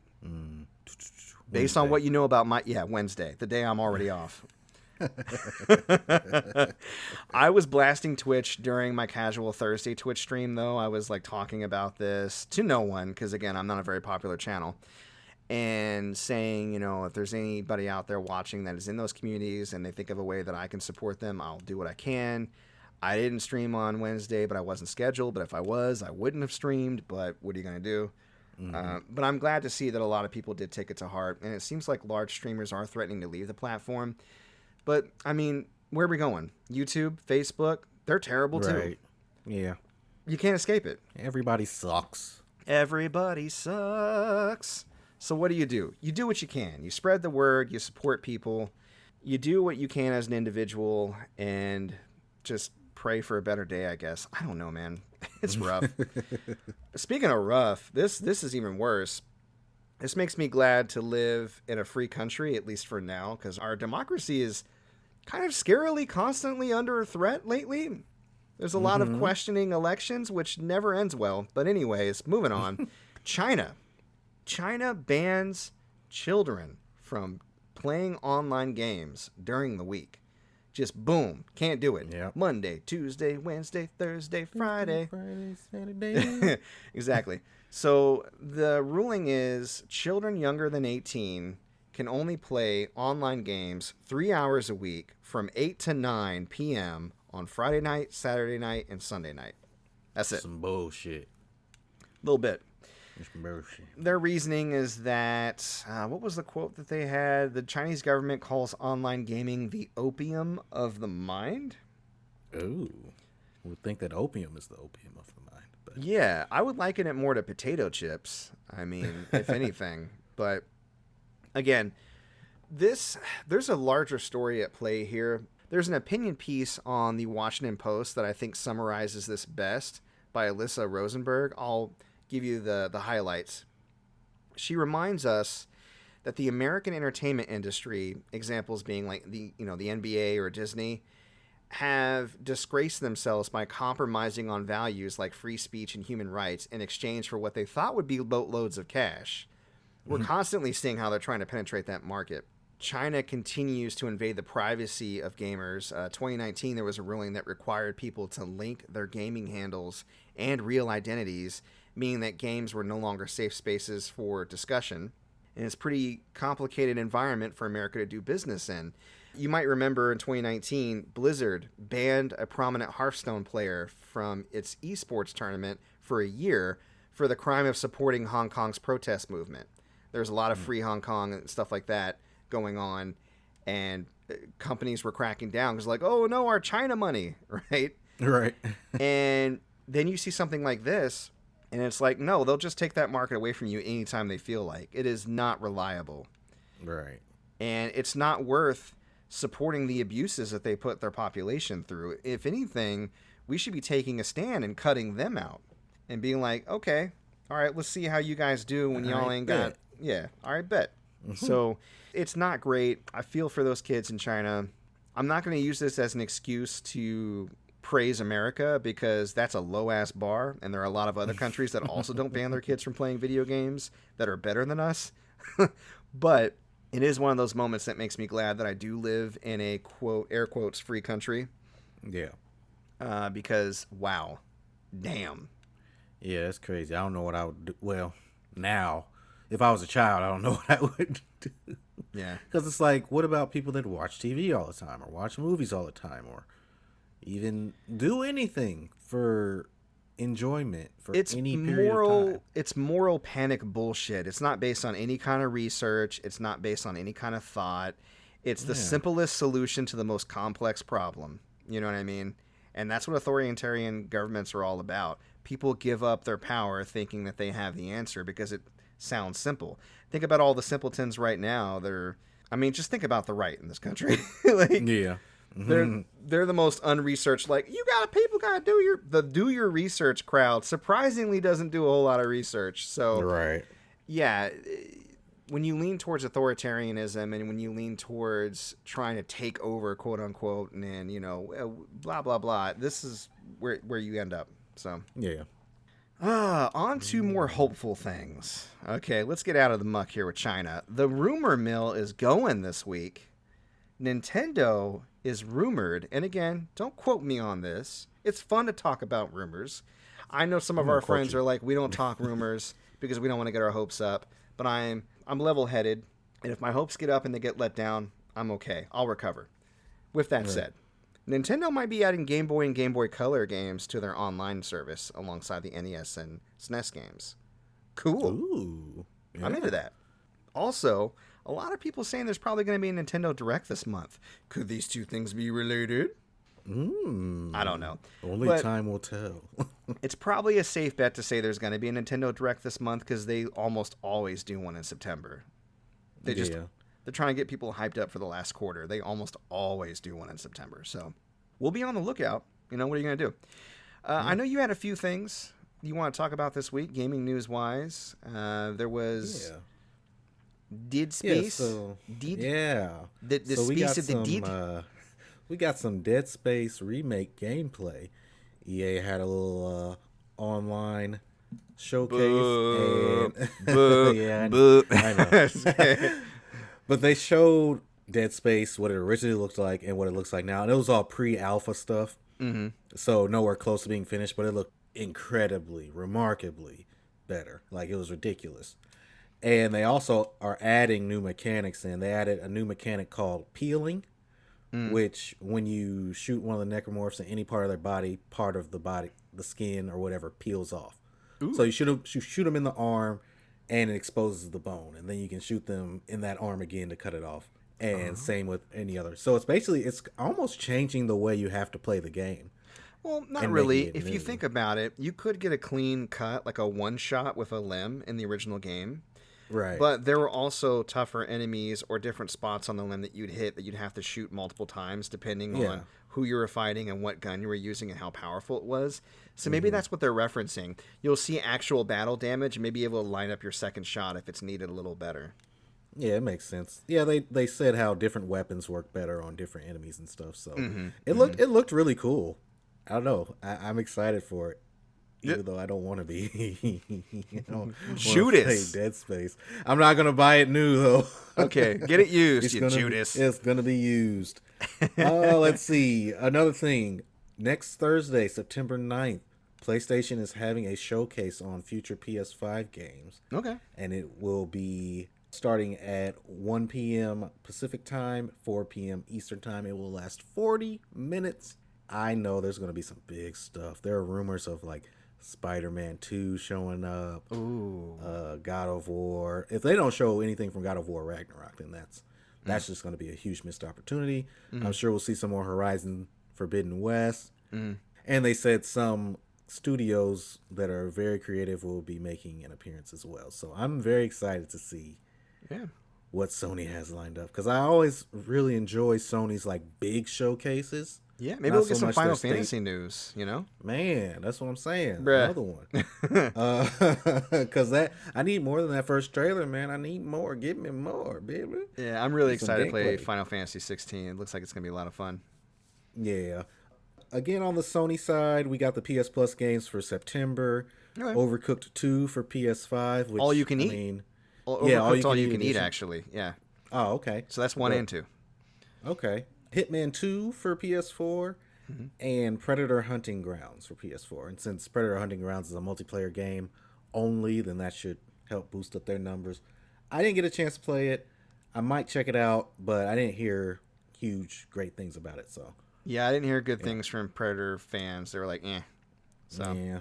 Based on what you know about Wednesday, the day I'm already off. I was blasting Twitch during my casual Thursday Twitch stream, though. I was like talking about this to no one because, again, I'm not a very popular channel. And saying, you know, if there's anybody out there watching that is in those communities and they think of a way that I can support them, I'll do what I can. I didn't stream on Wednesday, but I wasn't scheduled. But if I was, I wouldn't have streamed. But what are you going to do? But I'm glad to see that a lot of people did take it to heart. And it seems like large streamers are threatening to leave the platform. But, I mean, where are we going? YouTube, Facebook, they're terrible too. Yeah. You can't escape it. Everybody sucks. Everybody sucks. So what do? You do what you can. You spread the word. You support people. You do what you can as an individual and just pray for a better day, I guess. I don't know, man. It's rough. Speaking of rough, this is even worse. This makes me glad to live in a free country, at least for now, because our democracy is kind of scarily constantly under threat lately. There's a lot of questioning elections, which never ends well. But anyways, moving on. China bans children from playing online games during the week. Just boom, can't do it. Yep. Monday, Tuesday, Wednesday, Thursday, Friday. Saturday. Exactly. So the ruling is children younger than 18 can only play online games 3 hours a week from 8 to 9 p.m. on Friday night, Saturday night, and Sunday night. That's it. Some bullshit. A little bit. Bullshit. Their reasoning is that, what was the quote that they had? The Chinese government calls online gaming the opium of the mind. Ooh. would think that opium is the opium of the mind. But Yeah, I would liken it more to potato chips. I mean, if anything. But again, there's a larger story at play here. There's an opinion piece on the Washington Post that I think summarizes this best by Alyssa Rosenberg. I'll give you the highlights. She reminds us that the American entertainment industry, examples being like the NBA or Disney, have disgraced themselves by compromising on values like free speech and human rights in exchange for what they thought would be boatloads of cash. We're constantly seeing how they're trying to penetrate that market. China continues to invade the privacy of gamers. 2019, there was a ruling that required people to link their gaming handles and real identities, meaning that games were no longer safe spaces for discussion. And it's a pretty complicated environment for America to do business in. You might remember in 2019, Blizzard banned a prominent Hearthstone player from its esports tournament for a year for the crime of supporting Hong Kong's protest movement. There's a lot of free Hong Kong and stuff like that going on, and companies were cracking down because like, oh no, our China money, right? Right. And then you see something like this, and it's like, no, they'll just take that market away from you anytime they feel like. It is not reliable. Right. And it's not worth supporting the abuses that they put their population through. If anything, we should be taking a stand and cutting them out and being like, okay, all right, let's see how you guys do when y'all ain't got... Yeah, all right, bet. So it's not great. I feel for those kids in China. I'm not going to use this as an excuse to praise America because that's a low-ass bar, and there are a lot of other countries that also don't ban their kids from playing video games that are better than us. But it is one of those moments that makes me glad that I do live in a, quote, air quotes, free country. Yeah. Because, wow, damn. Yeah, that's crazy. I don't know what I would do. Well, now, if I was a child, I don't know what I would do. Yeah. Because it's like, what about people that watch TV all the time or watch movies all the time or even do anything for enjoyment for any period of time? It's moral panic bullshit. It's not based on any kind of research. It's not based on any kind of thought. It's the simplest solution to the most complex problem. You know what I mean? And that's what authoritarian governments are all about. People give up their power thinking that they have the answer because it sounds simple. Think about all the simpletons right now. Just think about the right in this country. Yeah. They're the most unresearched. Like, people gotta do your research crowd surprisingly doesn't do a whole lot of research. So right. Yeah, when you lean towards authoritarianism and when you lean towards trying to take over, quote unquote, and then blah blah blah, this is where you end up. So yeah. On to more hopeful things. Okay, let's get out of the muck here with China. The rumor mill is going this week. Nintendo is rumored, and again, don't quote me on this. It's fun to talk about rumors. I know some of our friends are like, we don't talk rumors because we don't want to get our hopes up. But I'm level-headed, and if my hopes get up and they get let down, I'm okay. I'll recover. With that said, Nintendo might be adding Game Boy and Game Boy Color games to their online service alongside the NES and SNES games. Cool. Ooh, yeah. I'm into that. Also, a lot of people saying there's probably going to be a Nintendo Direct this month. Could these two things be related? I don't know. Only time will tell. It's probably a safe bet to say there's going to be a Nintendo Direct this month because they almost always do one in September. They're trying to get people hyped up for the last quarter. They almost always do one in September. So we'll be on the lookout. What are you going to do? I know you had a few things you want to talk about this week, gaming news-wise. There was Dead Space. We got some Dead Space remake gameplay. EA had a little online showcase. I know. But they showed Dead Space, what it originally looked like and what it looks like now. And it was all pre-alpha stuff. Mm-hmm. So nowhere close to being finished, but it looked incredibly, remarkably better. Like, it was ridiculous. And they also are adding new mechanics in. They added a new mechanic called peeling, which when you shoot one of the necromorphs in any part of their body, part of the body, the skin or whatever, peels off. Ooh. So you shoot them in the arm, and it exposes the bone, and then you can shoot them in that arm again to cut it off. And same with any other. So it's almost changing the way you have to play the game. Well, not and really. making it If you new. think about it, you could get a clean cut, like a one-shot with a limb in the original game. Right. But there were also tougher enemies or different spots on the limb that you'd hit that you'd have to shoot multiple times depending Yeah. on who you were fighting and what gun you were using and how powerful it was. So maybe that's what they're referencing. You'll see actual battle damage and maybe able to line up your second shot if it's needed a little better. Yeah, it makes sense. Yeah, they said how different weapons work better on different enemies and stuff. So Mm-hmm. it looked really cool. I don't know. I'm excited for it. Even though I don't want to be. Shoot us. Dead Space. I'm not gonna buy it new though. Okay, get it used, you Judas. Judas. It's gonna be used. Let's see. Another thing. Next Thursday, September 9th, PlayStation is having a showcase on future PS5 games. Okay. And it will be starting at 1 p.m. Pacific time, 4 p.m. Eastern time. It will last 40 minutes. I know there's going to be some big stuff. There are rumors of like Spider-Man 2 showing up. Ooh. God of War. If they don't show anything from God of War Ragnarok, then that's just going to be a huge missed opportunity. I'm sure we'll see some more Horizon Forbidden West. And they said some studios that are very creative will be making an appearance as well. So I'm very excited to see what Sony has lined up, because I always really enjoy Sony's like big showcases. Yeah, maybe Not we'll get so some much Final their Fantasy news, you know? Man, that's what I'm saying. Bruh. Another one. Because I need more than that first trailer, man. I need more. Give me more, baby. Yeah, I'm really Get some excited to play gameplay. Final Fantasy 16. It looks like it's going to be a lot of fun. Yeah. Again, on the Sony side, we got the PS Plus games for September. Okay. Overcooked 2 for PS5. Which, All you can I eat. mean, Overcooked's all you can eat, edition. actually. Yeah. Oh, okay. So that's 1 and 2. Okay. Hitman 2 for PS4 Mm-hmm. and Predator Hunting Grounds for PS4. And since Predator Hunting Grounds is a multiplayer game only, then that should help boost up their numbers. I didn't get a chance to play it. I might check it out, but I didn't hear great things about it. So Yeah, I didn't hear good things from Predator fans. They were like, eh. So, yeah.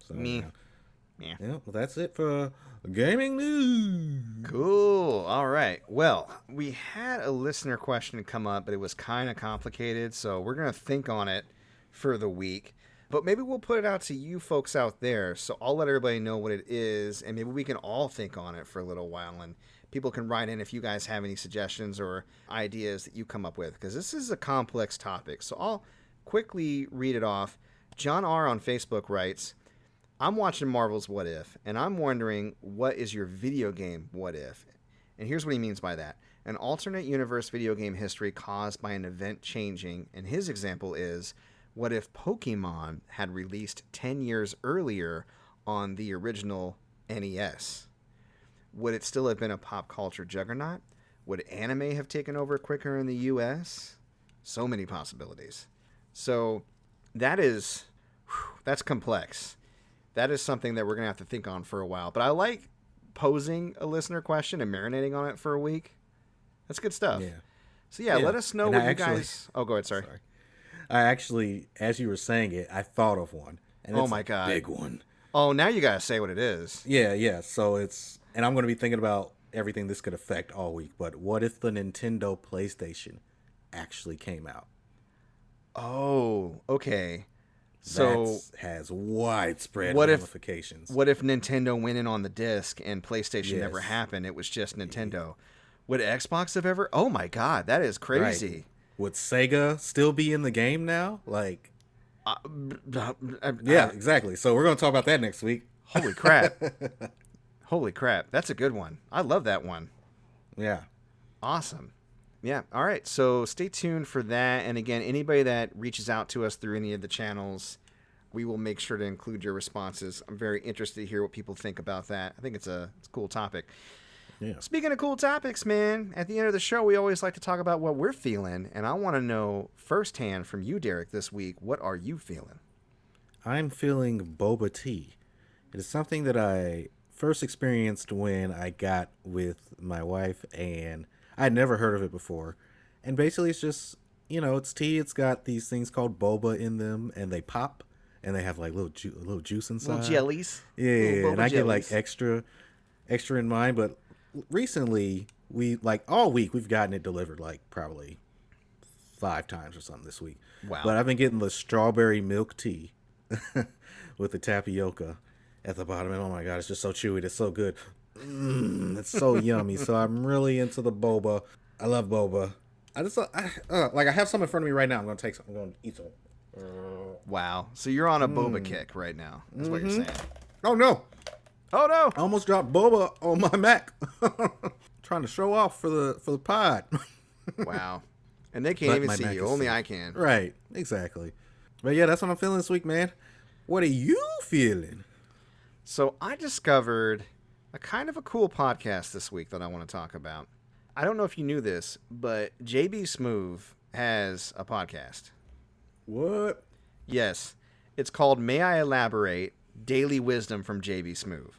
So, me. Yeah. Well, that's it for gaming news. Cool. All right. Well, we had a listener question come up, but it was kind of complicated, so we're going to think on it for the week. But maybe we'll put it out to you folks out there, so I'll let everybody know what it is, and maybe we can all think on it for a little while, and people can write in if you guys have any suggestions or ideas that you come up with, because this is a complex topic. So I'll quickly read it off. John R. on Facebook writes, I'm watching Marvel's What If, and I'm wondering, what is your video game What If? And here's what he means by that. An alternate universe video game history caused by an event changing, and his example is, what if Pokemon had released 10 years earlier on the original NES? Would it still have been a pop culture juggernaut? Would anime have taken over quicker in the US? So many possibilities. So that's complex. That is something that we're going to have to think on for a while. But I like posing a listener question and marinating on it for a week. That's good stuff. Yeah. So, yeah, let us know And what I you actually- guys... Oh, go ahead, sorry. I actually, as you were saying it, I thought of one. And Oh it's my a God. big one. Oh, now you got to say what it is. Yeah. So and I'm going to be thinking about everything this could affect all week. But what if the Nintendo PlayStation actually came out? Oh, okay. So That has widespread what if- ramifications. what if Nintendo went in on the disc and PlayStation Yes. never happened? It was just Nintendo. Would Xbox have ever? Oh my God, that is crazy. Right. Would Sega still be in the game now? Like, Yeah. exactly. So we're going to talk about that next week. Holy crap. Holy crap. That's a good one. I love that one. Yeah. Awesome. Yeah. All right. So stay tuned for that. And again, anybody that reaches out to us through any of the channels, we will make sure to include your responses. I'm very interested to hear what people think about that. I think it's a cool topic. Yeah. Speaking of cool topics, man, at the end of the show, we always like to talk about what we're feeling. And I want to know firsthand from you, Derrick, this week, what are you feeling? I'm feeling boba tea. It is something that I first experienced when I got with my wife, and I'd never heard of it before. And basically, it's just, it's tea. It's got these things called boba in them, and they pop, and they have like little juice inside. Little jellies. Yeah, Little and boba I get like jellies. extra in mine. But recently, all week we've gotten it delivered like probably 5 times or something this week. Wow. But I've been getting the strawberry milk tea with the tapioca at the bottom. And oh my God, it's just so chewy. It's so good. It's so yummy. So I'm really into the boba. I love boba. I have some in front of me right now. I'm going to take some. I'm going to eat some. Wow. So you're on a boba kick right now. That's what you're saying. Oh no. Oh no. I almost dropped boba on my Mac. Trying to show off for the pod. Wow. And they can't even see you. Only I can. Right. Exactly. But yeah, that's what I'm feeling this week, man. What are you feeling? So I discovered a kind of a cool podcast this week that I want to talk about. I don't know if you knew this, but JB Smoove has a podcast. What? Yes. It's called May I Elaborate? Daily Wisdom from JB Smoove.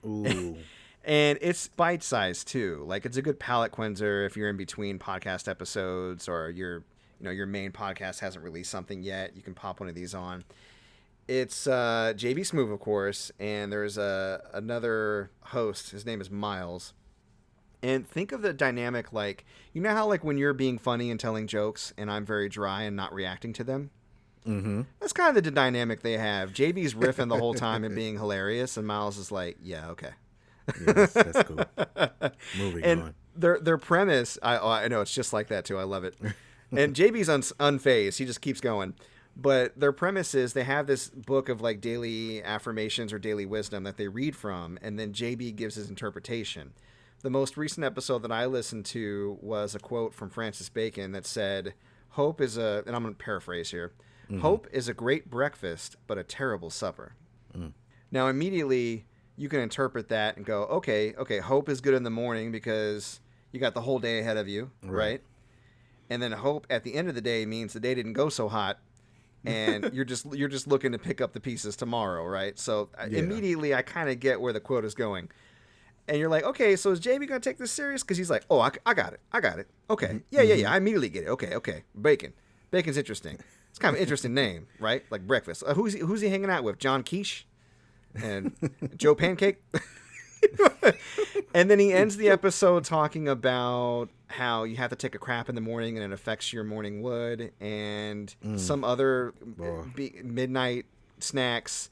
Ooh. And it's bite-sized too. Like, it's a good palate cleanser if you're in between podcast episodes or your main podcast hasn't released something yet. You can pop one of these on. It's JB Smoove, of course, and there's another host. His name is Miles. And think of the dynamic like, you know how like when you're being funny and telling jokes and I'm very dry and not reacting to them? Mm-hmm. That's kind of the dynamic they have. JB's riffing the whole time and being hilarious, and Miles is like, yeah, okay. Yes, that's cool. Moving on. Their premise, I know, it's just like that too. I love it. And JB's unfazed. He just keeps going. But their premise is they have this book of like daily affirmations or daily wisdom that they read from, and then JB gives his interpretation. The most recent episode that I listened to was a quote from Francis Bacon that said, hope is and I'm going to paraphrase here, hope is a great breakfast, but a terrible supper. Now, immediately, you can interpret that and go, okay, hope is good in the morning because you got the whole day ahead of you, right? And then hope at the end of the day means the day didn't go so hot, and you're just looking to pick up the pieces tomorrow, right? So immediately, I kind of get where the quote is going. And you're like, okay, so is JB going to take this serious? Because he's like, oh, I got it. Okay. Yeah. I immediately get it. Okay. Bacon. Bacon's interesting. It's kind of an interesting name, right? Like breakfast. Who's he hanging out with? John Quiche? And Joe Pancake? And then he ends the episode talking about how you have to take a crap in the morning and it affects your morning wood and some other midnight snacks.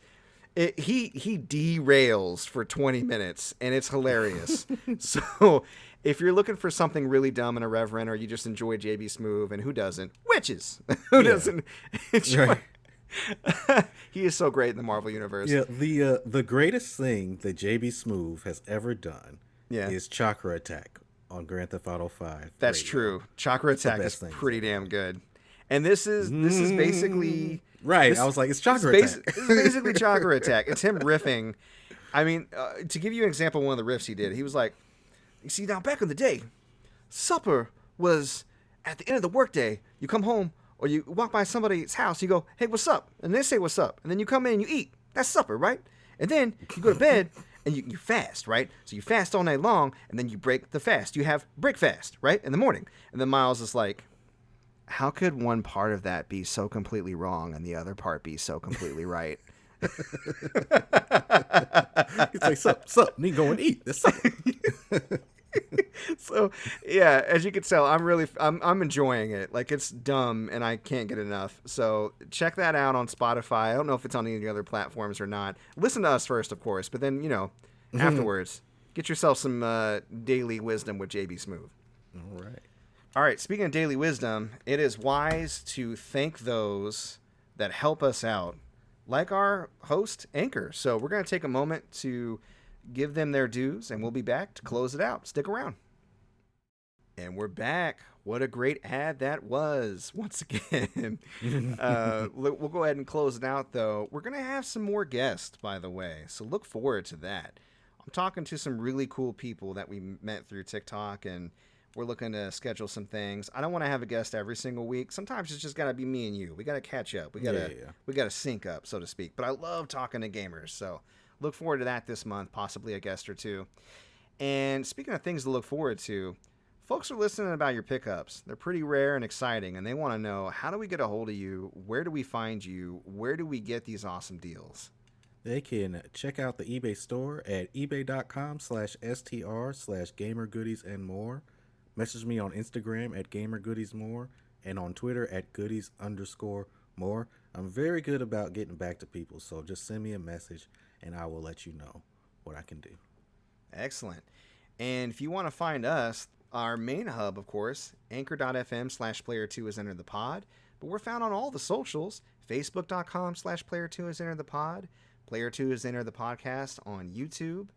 He derails for 20 minutes, and it's hilarious. So if you're looking for something really dumb and irreverent, or you just enjoy JB Smoove, and who doesn't? Witches! Who doesn't enjoy... He is so great in the Marvel Universe. Yeah, the greatest thing that JB Smoove has ever done is Chakra Attack on Grand Theft Auto 5. That's true. Chakra Attack is pretty damn good. And this is basically... Right, I was like, it's Chakra Attack. It's basically Chakra Attack. It's him riffing. I mean, to give you an example of one of the riffs he did, he was like, you see, now back in the day, supper was at the end of the workday. You come home or you walk by somebody's house, you go, hey, what's up? And they say, what's up? And then you come in and you eat. That's supper, right? And then you go to bed and you fast, right? So you fast all night long and then you break the fast. You have break fast, right? In the morning. And then Miles is like, how could one part of that be so completely wrong and the other part be so completely right? He's like, sup, need to go and eat. That's So yeah, as you can tell, I'm enjoying it. Like, it's dumb and I can't get enough. So check that out on Spotify. I don't know if it's on any of the other platforms or not. Listen to us first, of course, but then, afterwards, get yourself some daily wisdom with JB Smoove. All right, speaking of daily wisdom, it is wise to thank those that help us out, like our host, Anchor. So we're going to take a moment to give them their dues, and we'll be back to close it out. Stick around. And we're back. What a great ad that was, once again. We'll go ahead and close it out, though. We're going to have some more guests, by the way, so look forward to that. I'm talking to some really cool people that we met through TikTok, and we're looking to schedule some things. I don't want to have a guest every single week. Sometimes it's just got to be me and you. We got to catch up. We got to sync up, so to speak. But I love talking to gamers, so look forward to that this month, possibly a guest or two. And speaking of things to look forward to, folks are listening about your pickups. They're pretty rare and exciting, and they want to know, how do we get a hold of you? Where do we find you? Where do we get these awesome deals? They can check out the eBay store at ebay.com/str/gamergoodies and more. Message me on Instagram at gamergoodiesmore and on Twitter at goodies_more. I'm very good about getting back to people, so just send me a message and I will let you know what I can do. Excellent. And if you want to find us, our main hub, of course, anchor.fm/player2 is Enter the Pod, but we're found on all the socials, facebook.com/player2 is Enter the Pod, player2 is Enter the Podcast on YouTube,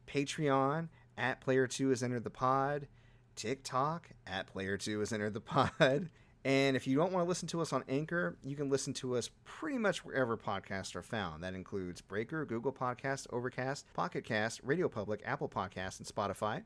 Patreon @player2 is Enter the Pod, TikTok @player2 is Enter the Pod. And if you don't want to listen to us on Anchor, you can listen to us pretty much wherever podcasts are found. That includes Breaker, Google Podcasts, Overcast, Pocket Cast, Radio Public, Apple Podcasts, and Spotify.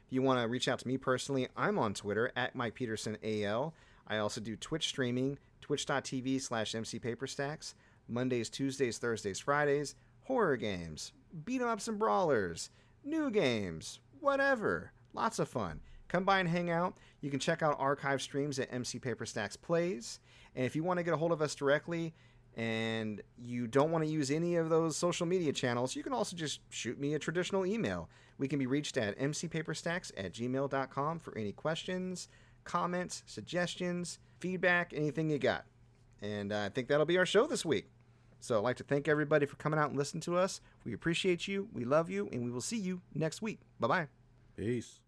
If you want to reach out to me personally, I'm on Twitter @MikePetersonAL. I also do Twitch streaming, twitch.tv/MCPaperstacks, Mondays, Tuesdays, Thursdays, Fridays, horror games, beat-em-ups and brawlers, new games, whatever. Lots of fun. Come by and hang out. You can check out archive streams at MC Paperstacks Plays. And if you want to get a hold of us directly and you don't want to use any of those social media channels, you can also just shoot me a traditional email. We can be reached at mcpaperstacks@gmail.com for any questions, comments, suggestions, feedback, anything you got. And I think that'll be our show this week. So I'd like to thank everybody for coming out and listening to us. We appreciate you, we love you, and we will see you next week. Bye-bye. Peace.